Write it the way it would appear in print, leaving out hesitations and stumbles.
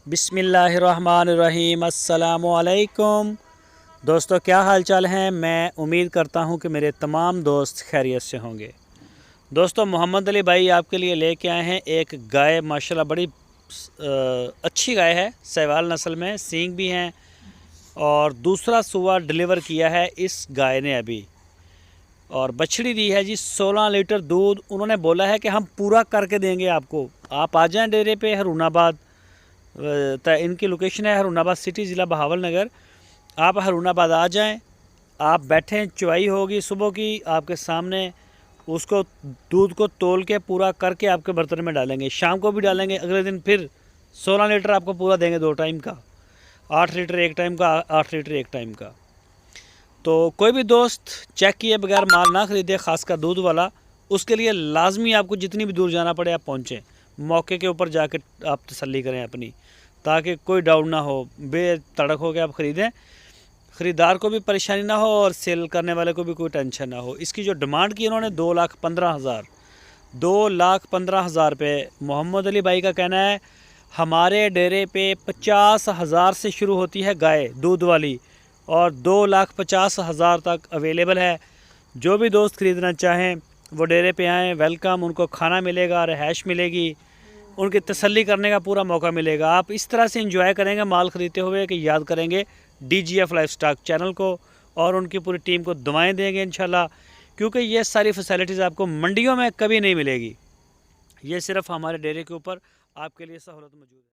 बिस्मिल्लाहिर्रहमानिर्रहीम अस्सलामुअलैकुम। दोस्तों, क्या हाल चाल हैं। मैं उम्मीद करता हूं कि मेरे तमाम दोस्त खैरियत से होंगे। दोस्तों, मोहम्मद अली भाई आपके लिए लेके आए हैं एक गाय। माशाल्लाह बड़ी अच्छी गाय है, सहवाल नस्ल में, सींग भी हैं और दूसरा सुआ डिलीवर किया है इस गाय ने अभी, और बछड़ी दी है जी 16 लीटर दूध। उन्होंने बोला है कि हम पूरा करके देंगे आपको, आप आ जाएं डेरे पे हरुणाबाद। इनकी लोकेशन है हरुणाबाद सिटी, ज़िला बहावल नगर। आप हरुणाबाद आ जाएं, आप बैठें, चुवाई होगी सुबह की आपके सामने, उसको दूध को तोल के पूरा करके आपके बर्तन में डालेंगे। शाम को भी डालेंगे, अगले दिन फिर 16 लीटर आपको पूरा देंगे, 2 टाइम का, 8 लीटर एक टाइम का, 8 लीटर एक टाइम का। तो कोई भी दोस्त चेक किए बगैर माल ना ख़रीदे, ख़ासकर दूध वाला। उसके लिए लाजमी आपको जितनी भी दूर जाना पड़े आप पहुँचें, मौके के ऊपर जाके आप तसल्ली करें अपनी, ताकि कोई डाउट ना हो, बेतड़क हो के आप ख़रीदें, ख़रीदार को भी परेशानी ना हो और सेल करने वाले को भी कोई टेंशन ना हो। इसकी जो डिमांड की उन्होंने 2,15,000, 2,15,000 रुपये। मोहम्मद अली भाई का कहना है हमारे डेरे पे 50,000 से शुरू होती है गाय दूध वाली, और 2,50,000 तक अवेलेबल है। जो भी दोस्त ख़रीदना चाहें वो डेरे पे आएँ, वेलकम। उनको खाना मिलेगा, रिहाइश मिलेगी, उनकी तसल्ली करने का पूरा मौका मिलेगा। आप इस तरह से एंजॉय करेंगे माल ख़रीदते हुए कि याद करेंगे DGF लाइफस्टॉक चैनल को, और उनकी पूरी टीम को दुआएं देंगे इंशाल्लाह, क्योंकि ये सारी फैसिलिटीज़ आपको मंडियों में कभी नहीं मिलेगी। ये सिर्फ हमारे डेरे के ऊपर आपके लिए सहूलत मौजूद है।